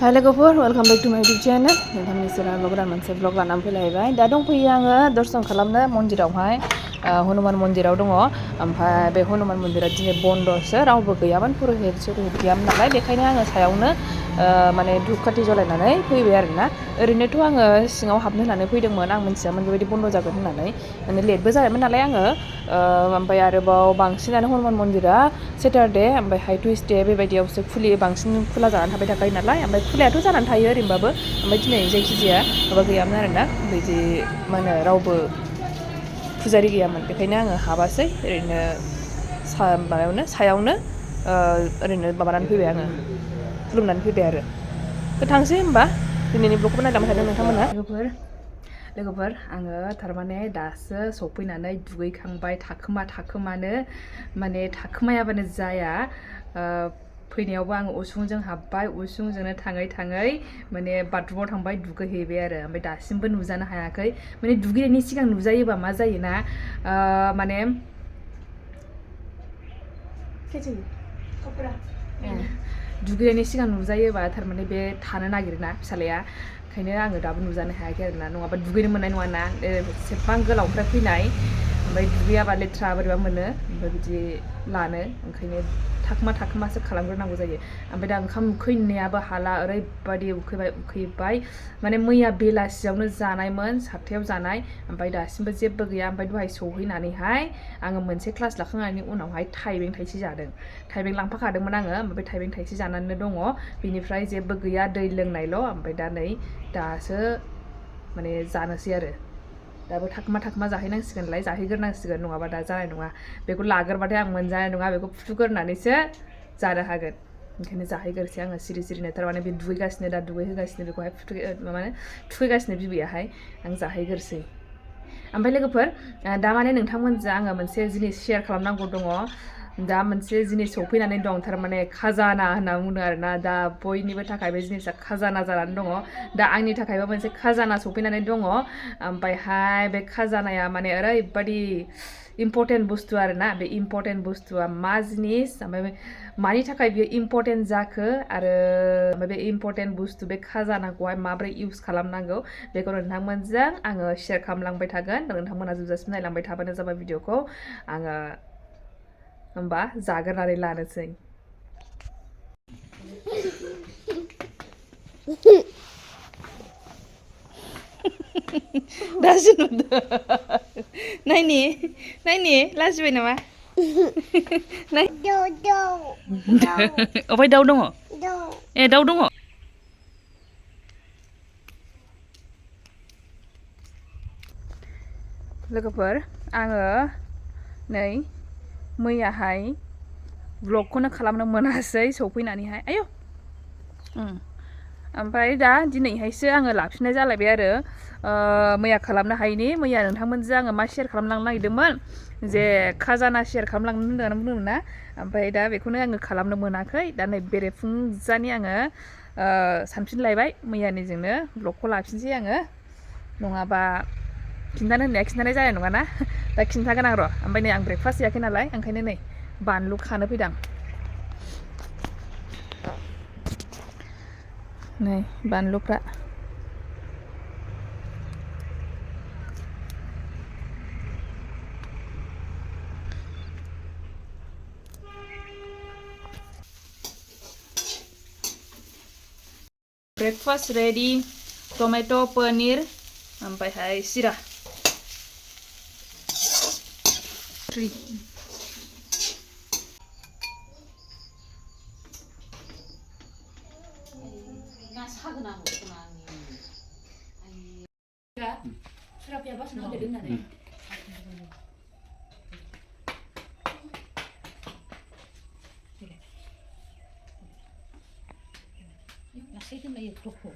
Hi लोगोफोर welcome back to माय YouTube channel नोंथांनि सेराव गोदान मोनसे ब्लग लानानै फैलायबाय दा दंफैयो आङो दर्शन खालामनो मन्दिरावहाय हनुमान मन्दिराव दङ ओमफ्राय बे हनुमान मन्दिरा दिनै बन्दसो रावबो गैयामोन पुरहित गैयामोन नालाय बेखायनो आङो सायावनो माने धुपखाथि जलायनानै फैबाय आरोना ओरैनोथ' आङो सिङाव हाबनो होननानै फैदोंमोन आं मिथियामोन बेबायदि बन्द जागोन होननानै माने लेटबो जाबायमोन नालाय आङो ओमफ्राय आरोबाव बांसिनानो हनुमान मन्दिरा सेटारडे ओमफ्राय टुइसडे बेबायदियावसो खुलियो बांसिन खुला जानानै थाबाय थाखायो नालाय ओमफ्राय खुलायाथ' जानानै थायो ओरैनोबाबो ओमफ्राय दिनै जायखिजाया माबा गैयामोन आरोना बिदि मा होनो रावबो फुजारि गैयामोन बेखायनो आङो हाबासै ओरैनो माबायावनो सायावनो ओरैनो माबानानै फैबाय आङो खुलुमनानै फैबाय आरो थांसै होमबा दिनैनि ब्लगखौबो नायलांबाय थादों नोंथांमोना लोगोफोर आङो थारमाने दासो सफैनानै दुगैखांबाय थाखोमानो माने थाखोमायाबानो जाया फैनायावबो आङो उसुंजों हाबबाय उसुंजोंनो थाङै माने बाथरुमाव थांबाय दुगैहैबाय आरो ओमफ्राय दासिमबो नुजानो हायाखै माने दुगैनायनि सिगां नुजायोबा मा जायोना माने दुगैनायनि सिगां नुजायोबा थारमाने बे थानो नागिरोना फिसालाया ओंखायनो आङो दाबो नुजानो हायाखै आरोना नङाबा दुगैनो मोननाय नङाना एसेबां गोलावनिफ्राय फैनाय ओमफ्राय दुगैयाबा लेथ्रा बोरैबा मोनो ओमफ्राय बिदि लानो ओंखायनो थाखोमासो खालामग्रोनांगौ जायो ओमफ्राय दा ओंखाम उखैनायाबो हाला ओरैबायदि उखैबाय माने मैया बेलासियावनो जानायमोन 7थायाव जानाय ओमफ्राय दासिमबो जेबो गैया ओमफ्राय दहाय सौहैनानैहाय आङो मोनसे क्लास लाखांनायनि उनावहाय थाइबें थाइसे जादों थाइबें लांफाखादोंमोन आङो ओमफ्राय थाइबें थाइसे जानानै दङ बिनिफ्राय जेबो गैया दै लोंनायल' ओमफ्राय दा नै दासो माने जानोसै आरो दाबो थाखोमा जाहैनांसिगोनलाय जाहैग्रोनांसिगोन नङाबा दा जानाय नङा बेखौ लाग्रोबाथाय आं मोनजानाय नङा बेखौ फुथुगोरनानैसो जानो हागोन ओंखायनो जाहैग्रोसै आङो सिरिनो थारमाने बे दुगैगासिनो दा दुगैहोगासिनो बेखौहाय माने थुखैगासिनो बिबैयाहाय आं जाहैग्रोसै ओमफ्राय लोगोफोर दा माने नोंथांमोनजों आङो मोनसे जिनिस शेयार खालामनांगौ दङ दा मोनसे जिनिस सौफैनानै दं थारमाने खाजाना होनना बुंदों आरोना दा बयनिबो थाखाय बे जिनिसा खाजाना जानानै दङ दा आंनि थाखायबो मोनसे खाजाना सौफैनानै दङ ओमफ्रायहाय बे खाजानाया माने ओरैबायदि इम्परटेन्ट बुस्थु आरोना बे इम्परटेन्ट बुस्थुआ मा जिनिस ओमफ्राय मानि थाखाय बियो इम्परटेन्ट जाखो आरो बे इम्परटेन्ट बुस्थु बे खाजानाखौहाय माबोरै इउज खालामनांगौ बेखौ नोंथांमोनजों आङो शेयार खालामलांबाय थागोन नोंथांमोना जोबजासिम नायलांबाय थाबानो जाबाय भिडिअखौ आङो होमबा जाग्रोनानै लानोसै दासो नुदों नायनि लाजिबाय नामा अबहाय दाउ दङ ए दाउ दङ लोगोफोर आङो नै मैयाहाय ब्लगखौनो खालामनो मोनासै सौफैनानैहाय आयौ ओमफ्राय दा दिनैहायसो आङो लाफिननाय जालायबाय आरो मैया खालामनो हायिनि मैया नोंथांमोनजों आङो मा शेयार खालामलांनो नागिरदोंमोन जे खाजाना शेयार खालामलांनो होननानै बुंदोंमोन ना ओमफ्राय दा बेखौनो आङो खालामनो मोनाखै दा नै बेरेफुंजानि आङो सानफिनलायबाय मैयानिजोंनो ब्लगखौ लाफिनसै आङो नङाबा खिन्थानो होननाया खिन्थानाय जानाय नङाना दा खिन्थागोन आं र' ओमफ्राय नै आं ब्रेकफास्ट जायाखै नालाय ओंखायनो नै बानलु खानो फैदां नै बानलुफ्रा ब्रेकफास्ट रेडि टमेट' पनिर ओमफ्रायहाय सिरा Masih itu lagi toko.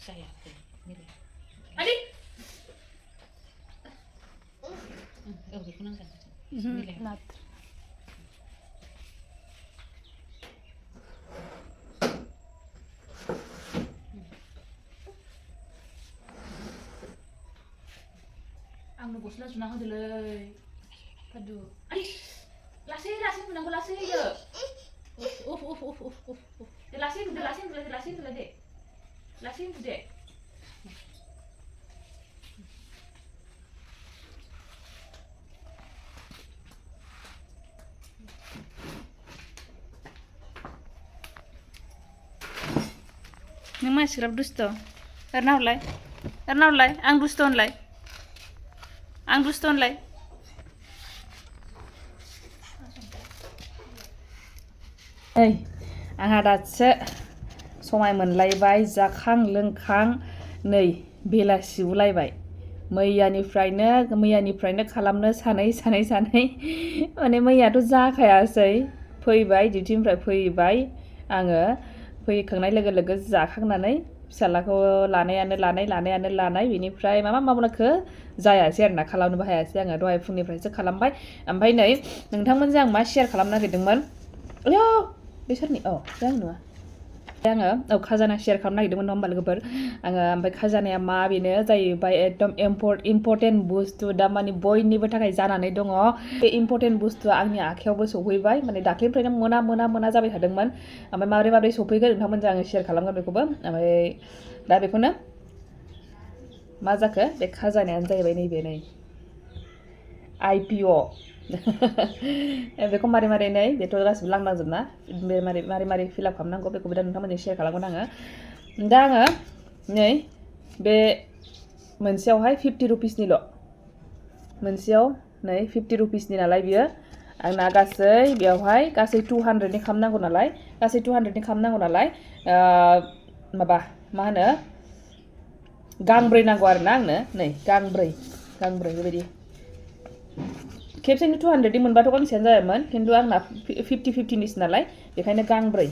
Saya nilai. Adik. Kunang kan. Nilai. Nat. Ang gosla sunah dulu. Aduh. Adik. Lasih menanggu lasih ya. Lasin deh. Lasin deh. Nang masih dusto. Karena ulai, ang dusto ulai. Hey, आंहा दासो समाय मोनलायबाय जाखां लोंखां नै बेलासिउलायबाय मैयानिफ्रायनो खालामनो सानै माने मैयाथ' जाखायासै फैबाय डिउटिनिफ्राय फैबाय आङो फैखांनाय लोगो जाखांनानै फिसालाखौ लानाय बेनिफ्राय मा मावनोखो जायासै आरोना खालामनोबो हायासै आङो दहाय फुंनिफ्रायसो खालामबाय ओमफ्राय नै नोंथांमोनजों आं मा शेयार खालामनो नागिरदोंमोन अयो बेसोरनि आङो खाजाना शेयार खालामनो नागिरदोंमोन नङा होमबा लोगोफोर आङो ओमफ्राय खाजानाया मा बेनो जाहैबाय एकदम इम्परटेन्ट बुस्थु दा माने बयनिबो थाखाय जानानै दङ बे इम्परटेन्ट बुस्थुआ आंनि आखायावबो सौफैबाय माने दाख्लिनिफ्रायनो मोना जाबाय थादोंमोन ओमफ्राय माबोरै सौफैगोन नोंथांमोनजों आङो शेयार खालामगोन बेखौबो ओमफ्राय दा बेखौनो मा जाखो बे खाजानायानो जाहैबाय नैबे नै IPO बेखौ मारै नै बेथ' गासिबो लांनांजोबना मारै फिलआप खालामनांगौ बेखौबो दा नोंथांमोनजों शेयार खालामगोन आङो दा आङो नै बे मोनसेयावहाय 50 रुपिसनिल' मोनसेयाव नै 50 रुपिसनि नालाय बियो आंना गासै 200नि खालामनांगौ नालाय माबा मा होनो गांब्रै नांगौ आरोना आंनो नै गांब्रै बेबायदि खेबसेनो 200नि मोनबाथ' गांसेयानो जायामोन खिन्थु आंना 50-50निसो नालाय बेखायनो गांब्रै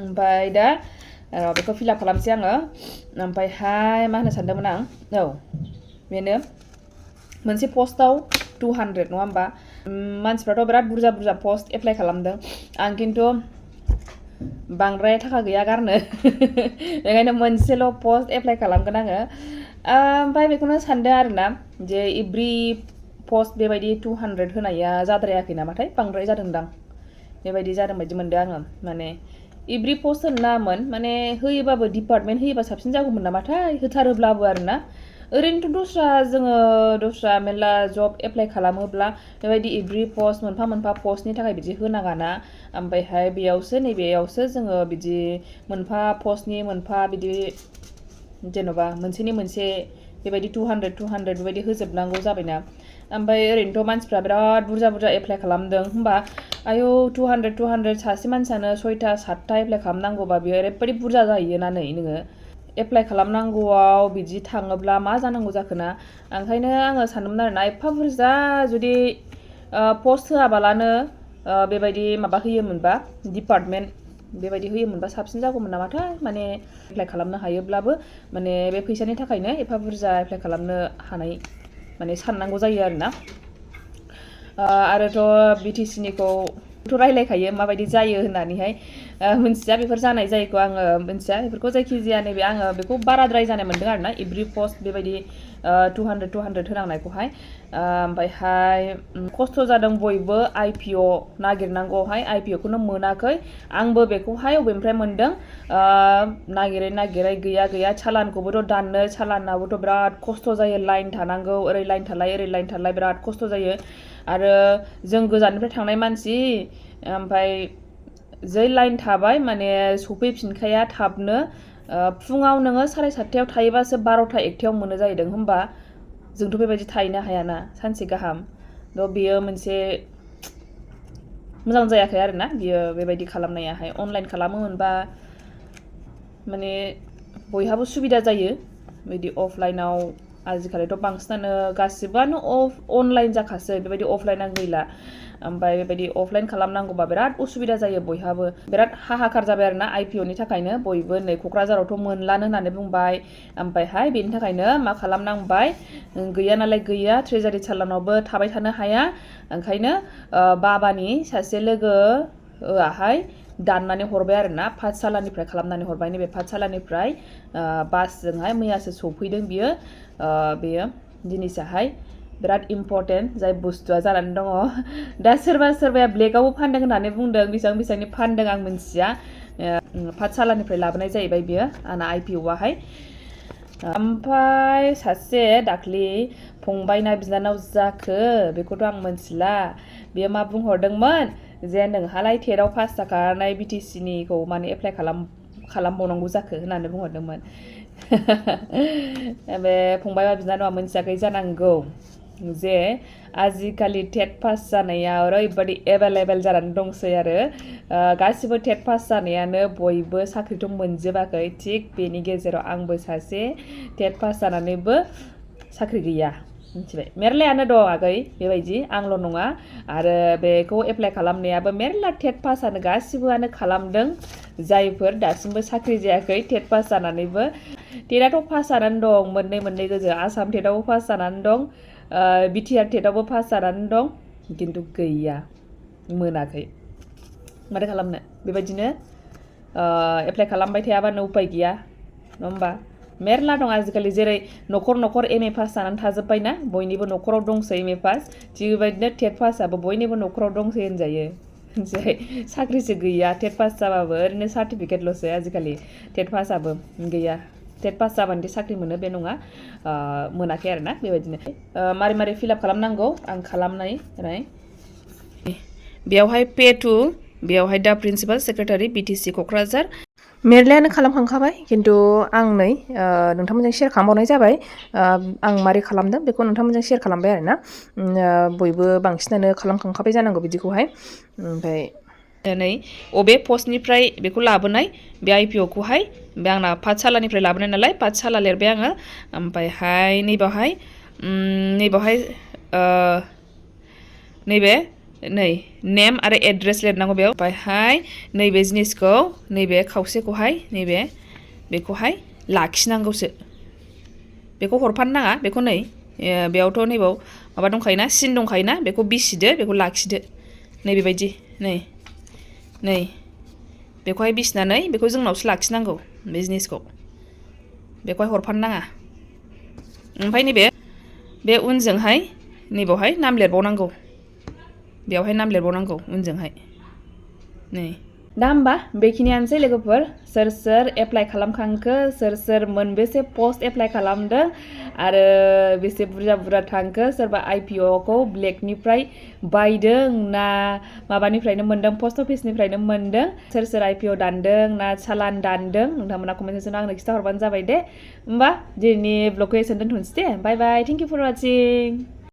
ओमफ्राय दा बेखौ फिलआप खालामसै आङो ओमफ्रायहाय मा होनो सानदोंमोन आं बेनो मोनसे पस्टआव 200 नङा होमबा मानसिफ्राथ' बिराद बुरजा पस्ट एप्लाइ खालामदों आं खिन्थु बांद्राय थाखा गैया गारनो बेखायनो मोनसेल' पस्ट एप्लाइ खालामगोन आङो ओमफ्राय बेखौनो सानदों आरोना जे एभ्रि पस्ट बेबायदि 200 होनाया जाद्रायाखै नामाथाय बांद्राय जादोंदां बेबायदि जादों बायदि मोनदों आङो माने एभ्रि पस्ट होनो नाङामोन माने होयोबाबो डिपार्टमेन्ट होयोबा साबसिन जागौमोन नामाथाय होथारोब्लाबो आरोना ओरैनोथ' दस्रा मेरला जब एप्लाइ खालामोब्ला बेबायदि एभ्रि पस्ट मोनफा पस्टनि थाखाय बिदि होनाङाना ओमफ्रायहाय नैबेयावसो जोङो बिदि मोनफा पस्टनि मोनफा बिदि जेन'बा मोनसेनि मोनसे बेबायदि 200 बेबायदि होजोबनांगौ जाबायना ओमफ्राय ओरैनोथ' मानसिफ्रा बिराद बुरजा एप्लाइ खालामदों होमबा आयौ 200 सासे मानसियानो 6टा 7टा एप्लाइ खालामनांगौबा बेयो ओरैबायदि बुरजा जाहैयोना नै नोङो एप्लाइ खालामनांगौआव बिदि थाङोब्ला मा जानांगौ जाखोना ओंखायनो आङो सानदोंमोन आरोना एफा बुरजा जुदि पस्ट होआबालानो बेबायदि माबा होयोमोनबा डिपार्टमेन्ट बेबायदि होयोमोनबा साबसिन जागौमोन नामाथाय माने एप्लाइ खालामनो हायोब्लाबो माने बे फैसानि थाखायनो एफा बुरजा एप्लाइ खालामनो हानाय माने साननांगौ जायो आरोना आरोथ' BTC-निखौथ' रायलायखायो माबायदि जायो होननानैहाय मिन्थिया बेफोर जानाय जायैखौ आङो मिन्थिया बेफोरखौ जायखिजाया नैबे आङो बेखौ बाराद्राय जानाय मोनदों आरोना एभ्रि पस्ट बेबायदि 200 होनांनायखौहाय ओमफ्रायहाय खस्थ' जादों बयबो IPO नागिरनांगौहाय IPO-खौनो मोनाखै आंबो बेखौहाय अबेनिफ्राय मोनदों नागिरै गैया चालानखौबोथ' दाननो चालानाबोथ' बिराद खस्थ' जायो लाइन थानांगौ ओरै लाइन थालाय बिराद खस्थ' जायो आरो जों गोजाननिफ्राय थांनाय मानसि ओमफ्राय जै लाइन थाबाय माने सफैफिनखाया थाबनो फुङाव नोङो 7:30 थायोबासो 12टा 1टायाव मोनो जाहैदों होमबा जोंथ' बेबायदि थाहैनो हायाना सानसे गाहाम बेयो मोनसे मोजां जायाखै आरोना बियो बेबायदि खालामनायाहाय अनलाइन खालामोमोनबा माने बयहाबो सुबिदा जायो बिदि अफलाइनाव आजिखालिथ' बांसिनानो गासिबोआनो अनलाइन जाखासै बेबायदि अफलाइनानो गैला ओमफ्राय बेबायदि अफलाइन खालामनांगौबा बिराद उसुबिदा जायो बयहाबो बिराद हाहाकार जाबाय आरोना IPO-नि थाखायनो बयबो नै क'क्राझारावथ' मोनलानो होननानै बुंबाय ओमफ्रायहाय बेनि थाखायनो मा खालामनांबाय गैया नालाय गैया ट्रेजारि चालानावबो थाबाय थानो हाया ओंखायनो बाबानि सासे लोगोआहाय दाननानै हरबाय आरोना पाठशालानिफ्राय खालामनानै हरबाय नैबे पाठशालानिफ्राय बासजोंहाय मैयासो सौफैदों बेयो जिनिसाहाय बिराद इम्परटेन्ट जाय बुस्थुआ जानानै दङ दा सोरबाया ब्लेकआवबो फानदों होननानै बुंदों बेसेबांनि फानदों आं मिन्थिया पाठशालानिफ्राय लाबोनाय जाहैबाय बियो आंना IPOआहाय ओमफ्राय सासे दाख्लि फंबायना बिनानाव जाखो बेखौथ' आं मोनथिला बियो मा बुंहरदोंमोन जे नोंहालाय टेटआव पास जाखानाय BTCनिखौ माने एप्लाइ खालामबावनांगौ जाखो होननानै बुंहरदोंमोन बे फंबायबा बिनानावा मोनथियाखै जानांगौ जे आजिखालि टेट पास जानाया ओरैबायदि एभेलेबेल जानानै दंसै आरो गासिबो टेट पास जानायानो बयबो साख्रिथ' मोनजोबाखै थिग बेनि गेजेराव आंबो सासे टेट पास जानानैबो साख्रि गैया मिथिबाय मेरलायानो दं आगै बेबायदि आंल' नङा आरो बेखौ एप्लाइ खालामनायाबो मेरला टेट पासआनो गासिबोआनो खालामदों जायफोर दासिमबो साख्रि जायाखै टेट पास जानानैबो टेटआथ' पास जानानै दं मोननै गोजो आसाम टेटआवबो पास जानानै दं BTR टेटआवबो पास जानानै दं खिन्थु गैया मोनाखै माथो खालामनो बेबायदिनो एप्लाइ खालामबाय थायाबानो उपाय गैया नङा होमबा मेरला दं आजिखालि जेरै न'खर MA पास जानानै थाजोब्बायना बयनिबो न'खराव दंसै MA पास थिग बेबायदिनो टेट पासआबो बयनिबो न'खराव दंसै होनजायो साख्रिसो गैया टेट पास जाबाबो ओरैनो सार्टिफिकेटल'सो आजिखालि टेट पासआबो गैया टेट पास जाबानो साख्रि मोनो बे नङा मोनाखै आरोना बेबायदिनो मारै फिलआप खालामनांगौ आं खालामनाय बेयावहाय पे टु बेयावहाय दा प्रिन्सिपाल सेक्रेटारि BTC क'क्राझार मेरलायानो खालामखांखाबाय खिन्थु आं नै नोंथांमोनजों शेयार खालामबावनाय जाबाय आं मारै खालामदों बेखौ नोंथांमोनजों शेयार खालामबाय आरोना बयबो बांसिनानो खालामखांखाबाय जानांगौ बिदिखौहाय ओमफ्राय नै अबे पस्टनिफ्राय बेखौ लाबोनाय बे IPOखौहाय बे आंना पाठशालानिफ्राय लाबोनाय नालाय पाठशाला लिरबाय आङो ओमफ्रायहाय नैबावहाय नैबे नेम आरो एड्रेस लिरनांगौ बेयाव ओमफ्रायहाय नैबे जिनिसखौ नैबे खावसेखौहाय बेखौहाय लाखिनांगौसो बेखौ हरफानो नाङा बेखौ नै बेयावथ' नैबाव माबा दंखायोना सिन दंखायोना बेखौ बिसिदो बेखौ लाखिदो नै बेबायदि नै बेखौहाय बिसिनानै बेखौ जोंनावसो लाखिनांगौ बे जिनिसखौ बेखौहाय हरफानो नाङा ओमफ्राय नैबे बे उनजोंहाय नैबावहाय नाम लिरबावनांगौ बेयावहाय नाम लिरबावनांगौ उनजोंहाय नै दा होमबा बेखिनियानोसै लोगोफोर सोर एप्लाइ खालामखांखो सोर मोनबेसे पस्ट एप्लाइ खालामदों आरो बेसे बुरजा थांखो सोरबा IPOखौ ब्लेकनिफ्राय बायदों ना माबानिफ्रायनो मोनदों पस्ट अफिसनिफ्रायनो मोनदों सोर IPO दानदों ना चालान दानदों नोंथांमोना कमेन्ट सेक्सनाव आंनो खिन्थाहरबानो जाबाय दे होमबा दिनैनि ब्लगखौ एसेनो दोनथ'नोसै दे बाय थेंक इउ फर वाचिं